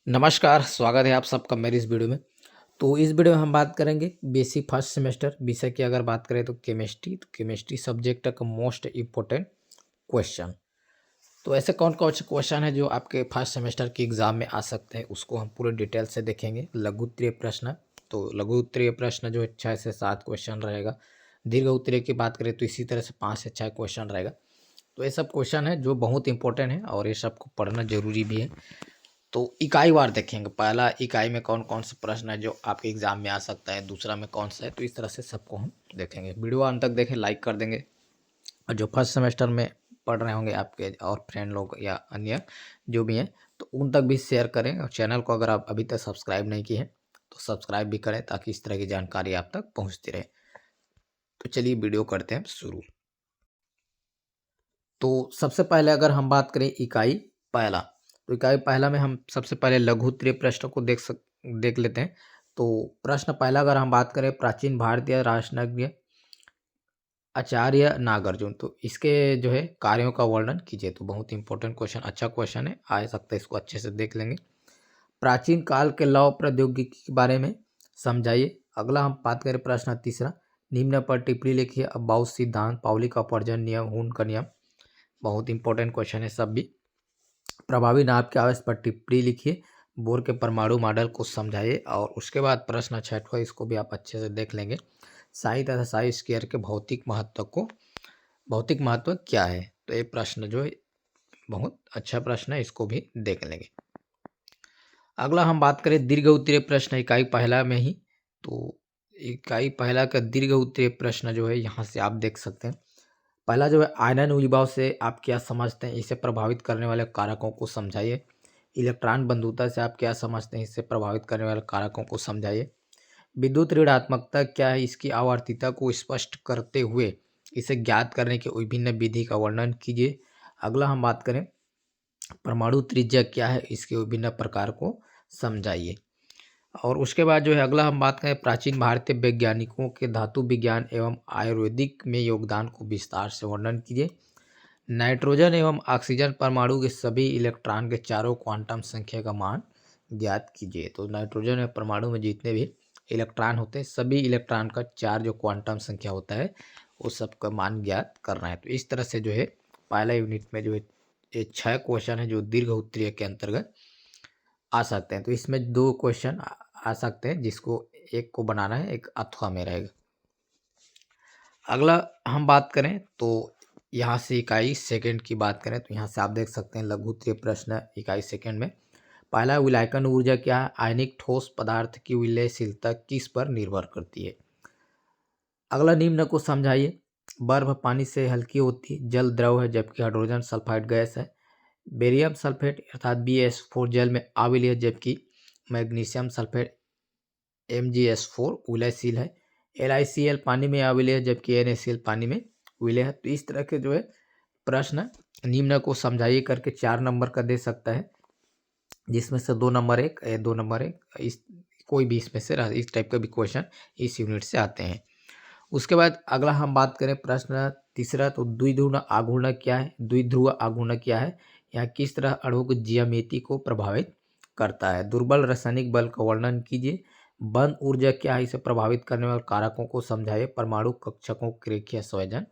नमस्कार, स्वागत है आप सबका मेरी इस वीडियो में। तो इस वीडियो में हम बात करेंगे बेसिक फर्स्ट सेमेस्टर विषय की अगर बात करें तो केमिस्ट्री सब्जेक्ट का मोस्ट इम्पोर्टेंट क्वेश्चन। तो ऐसे कौन कौन से क्वेश्चन है जो आपके फर्स्ट सेमेस्टर के एग्जाम में आ सकते हैं उसको हम पूरे डिटेल से देखेंगे। लघु उत्तरीय प्रश्न, तो लघु उत्तरीय प्रश्न जो है 6 से 7 क्वेश्चन रहेगा। दीर्घ उत्तरीय की बात करें तो इसी तरह से 5 से 6 क्वेश्चन रहेगा। तो ये सब क्वेश्चन है जो बहुत इंपॉर्टेंट है और ये सबको पढ़ना जरूरी भी है। तो इकाई वार देखेंगे, पहला इकाई में कौन कौन से प्रश्न है जो आपके एग्जाम में आ सकता है, दूसरा में कौन सा है, तो इस तरह से सबको हम देखेंगे। वीडियो अंत तक देखें, लाइक कर देंगे। और जो फर्स्ट सेमेस्टर में पढ़ रहे होंगे आपके और फ्रेंड लोग या अन्य जो भी हैं, तो उन तक भी शेयर करें। और चैनल को अगर आप अभी तक सब्सक्राइब नहीं किए हैं तो सब्सक्राइब भी करें ताकि इस तरह की जानकारी आप तक पहुँचती रहे। तो चलिए वीडियो करते हैं शुरू। तो सबसे पहले अगर हम बात करें इकाई पहला, तो इकाई पहला में हम सबसे पहले लघु उत्तरीय प्रश्न को देख लेते हैं। तो प्रश्न पहला अगर हम बात करें, प्राचीन भारतीय राष्ट्रज्ञ आचार्य नागार्जुन, तो इसके जो है कार्यों का वर्णन कीजिए। तो बहुत इंपॉर्टेंट क्वेश्चन, अच्छा क्वेश्चन है, आ सकता है, इसको अच्छे से देख लेंगे। प्राचीन काल के लौह प्रौद्योगिकी के बारे में समझाइए। अगला हम बात करें प्रश्न तीसरा, निम्न पर टिप्पणी लिखिए। अब बाउस सिद्धांत, पाउली का अपवर्जन नियम, हून का नियम, बहुत इंपॉर्टेंट क्वेश्चन है सब भी। प्रभावी नाप के आवेश पर टिप्पणी लिखिए। बोर के परमाणु मॉडल को समझाइए। और उसके बाद प्रश्न छठवां, इसको भी आप अच्छे से देख लेंगे। साई तथा साई स्क्वायर के भौतिक महत्व क्या है। तो ये प्रश्न जो है बहुत अच्छा प्रश्न है, इसको भी देख लेंगे। अगला हम बात करें दीर्घ उत्तरीय प्रश्न इकाई पहला में ही। तो इकाई पहला का दीर्घ उत्तरीय प्रश्न जो है यहाँ से आप देख सकते हैं। पहला जो है, आयनन विभव से आप क्या समझते हैं, इसे प्रभावित करने वाले कारकों को समझाइए। इलेक्ट्रॉन बंधुता से आप क्या समझते हैं, इससे प्रभावित करने वाले कारकों को समझाइए। विद्युत ऋणात्मकता क्या है, इसकी आवर्तीता को स्पष्ट करते हुए इसे ज्ञात करने की विभिन्न विधि का वर्णन कीजिए। अगला हम बात करें, परमाणु त्रिज्या क्या है, इसके विभिन्न प्रकार को समझाइए। और उसके बाद जो है अगला हम बात करें, प्राचीन भारतीय वैज्ञानिकों के धातु विज्ञान एवं आयुर्वेदिक में योगदान को विस्तार से वर्णन कीजिए। नाइट्रोजन एवं ऑक्सीजन परमाणु के सभी इलेक्ट्रॉन के चारों क्वांटम संख्या का मान ज्ञात कीजिए। तो नाइट्रोजन परमाणु में जितने भी इलेक्ट्रॉन होते हैं, सभी इलेक्ट्रॉन का 4 जो क्वांटम संख्या होता है वो सबका मान ज्ञात करना है। तो इस तरह से जो है पहला यूनिट में जो है ये 6 क्वेश्चन है जो दीर्घ उत्तरीय के अंतर्गत आ सकते हैं। तो इसमें 2 क्वेश्चन आ सकते हैं, जिसको एक को बनाना है, एक अथवा में रहेगा। अगला हम बात करें तो यहाँ से इकाई सेकंड की बात करें तो यहाँ से आप देख सकते हैं लघु उत्तरीय प्रश्न इकाई सेकंड में। पहला, विलायकन ऊर्जा क्या है, आयनिक ठोस पदार्थ की विलयशीलता किस पर निर्भर करती है। अगला, निम्न को समझाइए। बर्फ पानी से हल्की होती है, जल द्रव है जबकि हाइड्रोजन सल्फाइड गैस है। बेरियम सल्फेट अर्थात BS4 जल में अविलय है जबकि मैग्नीशियम सल्फेट MgS4 विलयशील है। LiCl पानी में अविलय है जबकि NaCl पानी में विलय है। तो इस तरह के जो है प्रश्न निम्न को समझाइए करके 4 नंबर का दे सकता है, जिसमें से 2 नंबर 1 2 नंबर 1 इस कोई भी इसमें से इस टाइप का भी क्वेश्चन इस यूनिट से आते हैं। उसके बाद अगला हम बात करें प्रश्न तीसरा, तो द्विध्रुव आघूर्ण क्या है, द्विध्रुव आघूर्ण क्या है, यह किस तरह अणु की ज्यामिति को प्रभावित करता है। दुर्बल रासायनिक बल का वर्णन कीजिए। बंद ऊर्जा क्या है, इसे प्रभावित करने वाले कारकों को समझाइए। परमाणु कक्षकों के रेखीय संयोजन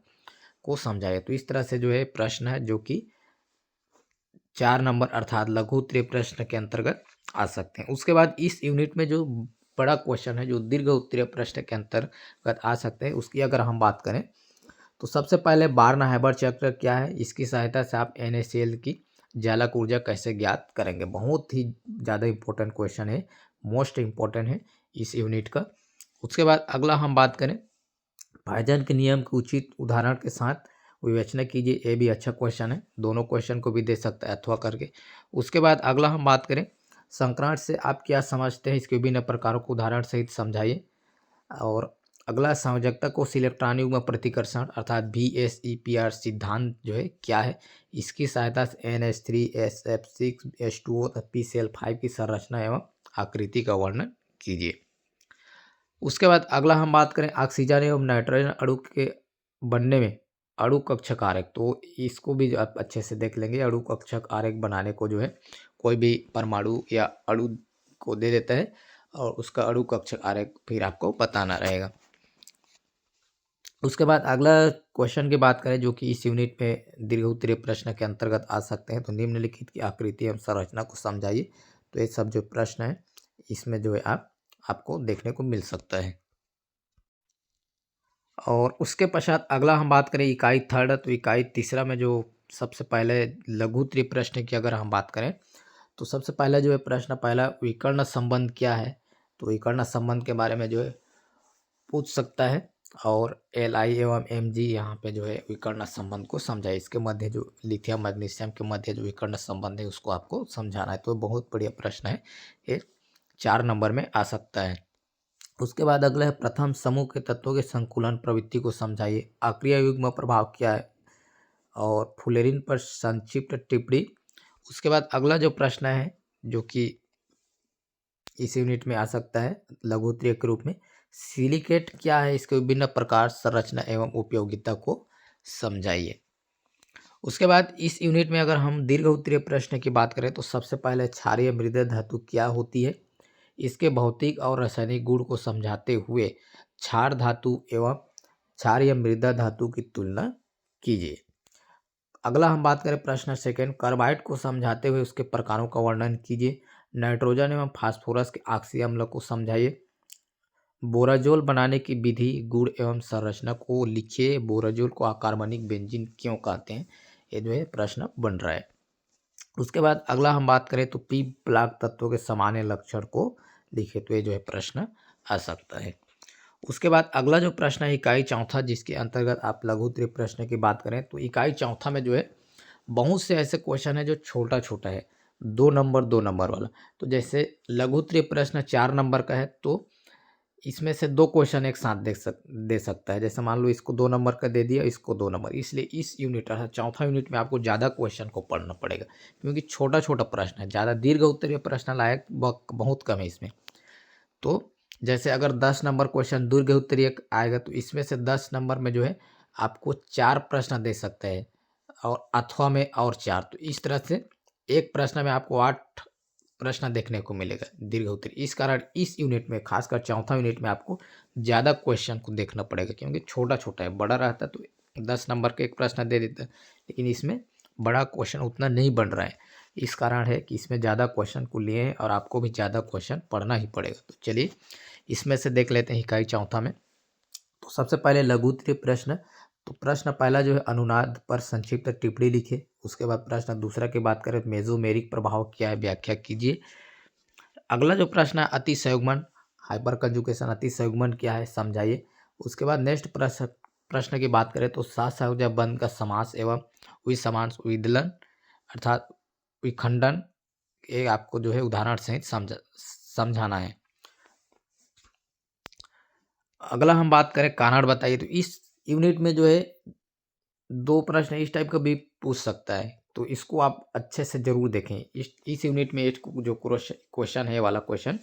को समझाइए। तो इस तरह से जो है प्रश्न है जो कि 4 नंबर अर्थात लघु उत्तरीय प्रश्न के अंतर्गत आ सकते हैं। उसके बाद इस यूनिट में जो बड़ा क्वेश्चन है जो दीर्घ उत्तरीय प्रश्न के अंतर्गत आ सकते हैं, उसकी अगर हम बात करें तो सबसे पहले बार्न-हाइबर चक्र क्या है, इसकी सहायता से आप NaCl की चालक ऊर्जा कैसे ज्ञात करेंगे। बहुत ही ज़्यादा इंपॉर्टेंट क्वेश्चन है, मोस्ट इंपॉर्टेंट है इस यूनिट का। उसके बाद अगला हम बात करें, पाइजन के नियम के उचित उदाहरण के साथ विवेचना कीजिए। ये भी अच्छा क्वेश्चन है, दोनों क्वेश्चन को भी दे सकता है अथवा करके। उसके बाद अगला हम बात करें, संक्रांत से आप क्या समझते हैं, इसके विभिन्न प्रकारों को उदाहरण सहित समझाइए। और अगला, संयोजकता कोष इलेक्ट्रॉन युग्म प्रतिकर्षण अर्थात VSEPR सिद्धांत जो है क्या है, इसकी सहायता से NH3SF6H2O PCl5 की संरचना एवं आकृति का वर्णन कीजिए। उसके बाद अगला हम बात करें, ऑक्सीजन एवं नाइट्रोजन अणु के बनने में अणु कक्षक आरेख, तो इसको भी आप अच्छे से देख लेंगे। अणु कक्षक आरेख बनाने को जो है कोई भी परमाणु या अणु को दे देता है और उसका अणु कक्षक आरेख फिर आपको बताना रहेगा। उसके बाद अगला क्वेश्चन की बात करें जो कि इस यूनिट में दीर्घ उत्तरीय प्रश्न के अंतर्गत आ सकते हैं, तो निम्नलिखित की आकृति एवं संरचना को समझाइए। तो ये सब जो प्रश्न है इसमें जो है आपको देखने को मिल सकता है। और उसके पश्चात अगला हम बात करें इकाई थर्ड, तो इकाई तीसरा में जो सबसे पहले लघु उत्तरीय प्रश्न की अगर हम बात करें तो सबसे पहला जो है प्रश्न पहला, विकर्ण संबंध क्या है। तो विकर्ण संबंध के बारे में जो है पूछ सकता है और Li एवं Mg यहाँ पे जो है विकर्ण संबंध को समझाए। इसके मध्य जो लिथियम मैग्नीशियम के मध्य जो विकर्ण संबंध है उसको आपको समझाना है। तो बहुत बढ़िया प्रश्न है, ये 4 नंबर में आ सकता है। उसके बाद अगला है प्रथम समूह के तत्वों के संकुलन प्रवृत्ति को समझाइए। अक्रिय युग्म प्रभाव क्या है और फुलेरिन पर संक्षिप्त टिप्पणी। उसके बाद अगला जो प्रश्न है जो कि इस यूनिट में आ सकता है लघु उत्तरीय के रूप में, सिलिकेट क्या है, इसके विभिन्न प्रकार, संरचना एवं उपयोगिता को समझाइए। उसके बाद इस यूनिट में अगर हम दीर्घ उत्तरीय प्रश्न की बात करें तो सबसे पहले क्षारीय मृदा धातु क्या होती है, इसके भौतिक और रासायनिक गुण को समझाते हुए क्षार धातु एवं क्षारीय मृदा धातु की तुलना कीजिए। अगला हम बात करें प्रश्न सेकंड, कार्बाइड को समझाते हुए उसके प्रकारों का वर्णन कीजिए। नाइट्रोजन एवं फास्फोरस के ऑक्सी अम्ल को समझाइए। बोराजोल बनाने की विधि, गुण एवं संरचना को लिखिए। बोराजोल को अकार्बनिक बेंजीन क्यों कहते हैं, ये जो है प्रश्न बन रहा है। उसके बाद अगला हम बात करें तो पी ब्लॉक तत्वों के सामान्य लक्षण को लिखिए। तो ये जो है प्रश्न आ सकता है। उसके बाद अगला जो प्रश्न है इकाई चौथा, जिसके अंतर्गत आप लघु उत्तरीय प्रश्न की बात करें तो इकाई चौथा में जो है बहुत से ऐसे क्वेश्चन है जो छोटा छोटा है, 2 नंबर वाला। तो जैसे लघु उत्तरीय प्रश्न 4 नंबर का है तो इसमें से 2 क्वेश्चन एक साथ दे सकता है। जैसे मान लो इसको 2 नंबर का दे दिया, इसको 2 नंबर, इसलिए इस यूनिट चौथा यूनिट में आपको ज़्यादा क्वेश्चन को पढ़ना पड़ेगा क्योंकि छोटा छोटा प्रश्न है, ज़्यादा दीर्घ उत्तरीय प्रश्न लायक बहुत कम है इसमें। तो जैसे अगर 10 नंबर क्वेश्चन दीर्घ उत्तरीय आएगा तो इसमें से 10 नंबर में जो है आपको 4 प्रश्न दे सकते हैं और अथवा में और 4, तो इस तरह से एक प्रश्न में आपको 8 प्रश्न देखने को मिलेगा दीर्घ उत्तरीय। इस कारण इस यूनिट में खासकर चौथा यूनिट में आपको ज़्यादा क्वेश्चन को देखना पड़ेगा क्योंकि छोटा छोटा है, बड़ा रहता तो 10 नंबर का एक प्रश्न दे देता, लेकिन इसमें बड़ा क्वेश्चन उतना नहीं बन रहा है। इस कारण है कि इसमें ज़्यादा क्वेश्चन को लिए हैं और आपको भी ज़्यादा क्वेश्चन पढ़ना ही पड़ेगा। तो चलिए इसमें से देख लेते हैं इकाई चौथा में। तो सबसे पहले लघु उत्तरीय प्रश्न, तो प्रश्न पहला जो है अनुनाद पर संक्षिप्त टिप्पणी लिखे। उसके बाद प्रश्न दूसरा की बात करें मेसोमेरिक प्रभाव क्या है, व्याख्या कीजिए। अगला जो प्रश्न है अतिसंयुग्मन, हाइपर कंजुगेशन, अतिसंयुग्मन क्या है समझाइए। उसके बाद नेक्स्ट प्रश्न की बात करें तो सात संयोजक बंध का समास एवं विसमांस विदलन अर्थात विखंडन, ये आपको जो है उदाहरण सहित समझाना है। अगला हम बात करें कारण बताइए, तो इस यूनिट में जो है 2 प्रश्न इस टाइप का भी पूछ सकता है, तो इसको आप अच्छे से जरूर देखें। इस यूनिट में एक जो क्वेश्चन है वाला क्वेश्चन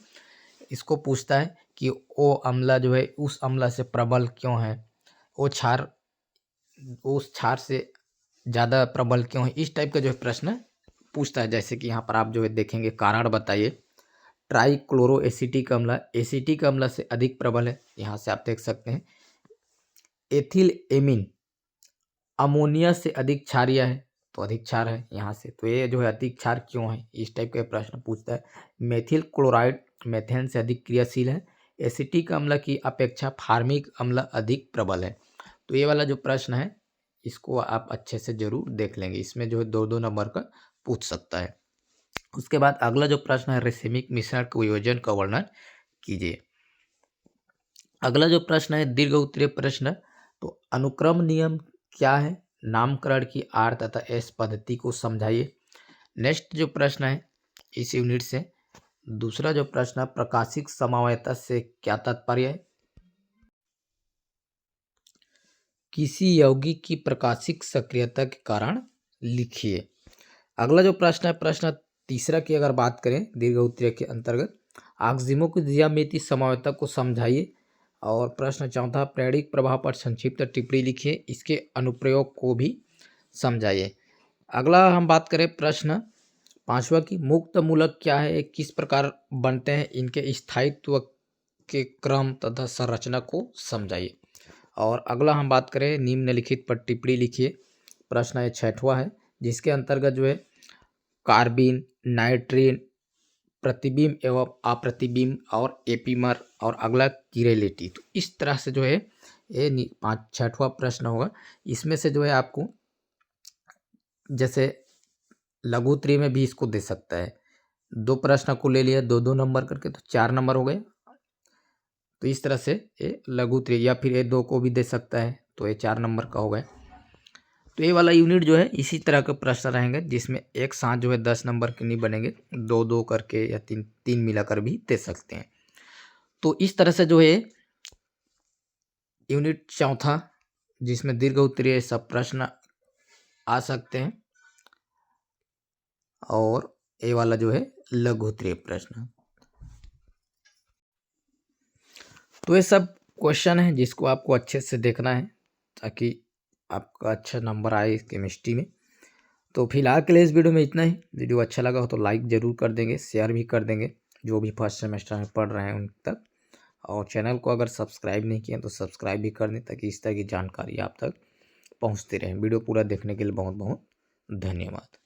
इसको पूछता है कि वो अम्ल जो है उस अम्ल से प्रबल क्यों है, वो क्षार उस क्षार से ज़्यादा प्रबल क्यों है, इस टाइप का जो है प्रश्न पूछता है। जैसे कि यहाँ पर आप जो है देखेंगे कारण बताइए, ट्राइक्लोरो एसिटिक अम्ल एसिटिक अम्ल से अधिक प्रबल है, यहाँ से आप देख सकते हैं। एथिल एमीन अमोनिया से अधिक क्षारीय है, तो अधिक क्षार है यहाँ से, तो ये जो है अधिक क्षार क्यों है, इस टाइप का प्रश्न पूछता है। मेथिल क्लोराइड मेथेन से अधिक क्रियाशील है, एसिटिक अम्ल की अपेक्षा फार्मिक अम्ल अधिक प्रबल है। तो ये वाला जो प्रश्न है इसको आप अच्छे से जरूर देख लेंगे, इसमें जो है 2-2 नंबर का पूछ सकता है। उसके बाद अगला जो प्रश्न है रेसिमिक मिश्रण के योजन का वर्णन कीजिए। अगला जो प्रश्न है दीर्घ उत्तरीय प्रश्न, तो अनुक्रम नियम क्या है, नामकरण की आर तथा एस पद्धति को समझाइए। नेक्स्ट जो प्रश्न है इस यूनिट से दूसरा जो प्रश्न है प्रकाशिक समवायता से क्या तात्पर्य है, किसी यौगिक की प्रकाशिक सक्रियता के कारण लिखिए। अगला जो प्रश्न है प्रश्न तीसरा की अगर बात करें दीर्घ उत्तरीय के अंतर्गत, आक्जिमो की ज्यामिति समवायता को समझाइए और प्रश्न चौथा, प्रेरणिक प्रभाव पर संक्षिप्त टिप्पणी लिखिए, इसके अनुप्रयोग को भी समझाइए। अगला हम बात करें प्रश्न पांचवा की मुक्त मूलक क्या है, किस प्रकार बनते हैं, इनके स्थायित्व के क्रम तथा संरचना को समझाइए। और अगला हम बात करें निम्नलिखित पर टिप्पणी लिखिए। प्रश्न ये छठवां है, जिसके अंतर्गत जो है कार्बिन, नाइट्रीन, प्रतिबिंब एवं अप्रतिबिंब और एपीमर, और अगला किरेलिटी। तो इस तरह से जो है ये छठवां प्रश्न होगा। इसमें से जो है आपको जैसे लघु उत्तरीय में भी इसको दे सकता है। 2 प्रश्न को ले लिया 2-2 नंबर करके, तो 4 नंबर हो गए। तो इस तरह से ये लघु उत्तरीय, या फिर ये 2 को भी दे सकता है, तो ये 4 नंबर का हो गया। तो ये वाला यूनिट जो है इसी तरह के प्रश्न रहेंगे, जिसमें एक साथ जो है 10 नंबर के नहीं बनेंगे, 2-2 करके या 3-3 मिलाकर भी दे सकते हैं। तो इस तरह से जो है यूनिट चौथा, जिसमें दीर्घ उत्तरीय सब प्रश्न आ सकते हैं, और ये वाला जो है लघु उत्तरीय प्रश्न। तो ये सब क्वेश्चन है जिसको आपको अच्छे से देखना है ताकि आपका अच्छा नंबर आए इस केमिस्ट्री में। तो फिलहाल के लिए इस वीडियो में इतना ही। वीडियो अच्छा लगा हो तो लाइक ज़रूर कर देंगे, शेयर भी कर देंगे जो भी फर्स्ट सेमेस्टर में पढ़ रहे हैं उन तक। और चैनल को अगर सब्सक्राइब नहीं किए तो सब्सक्राइब भी कर दें ताकि इस तरह की जानकारी आप तक पहुंचती रहे। वीडियो पूरा देखने के लिए बहुत बहुत धन्यवाद।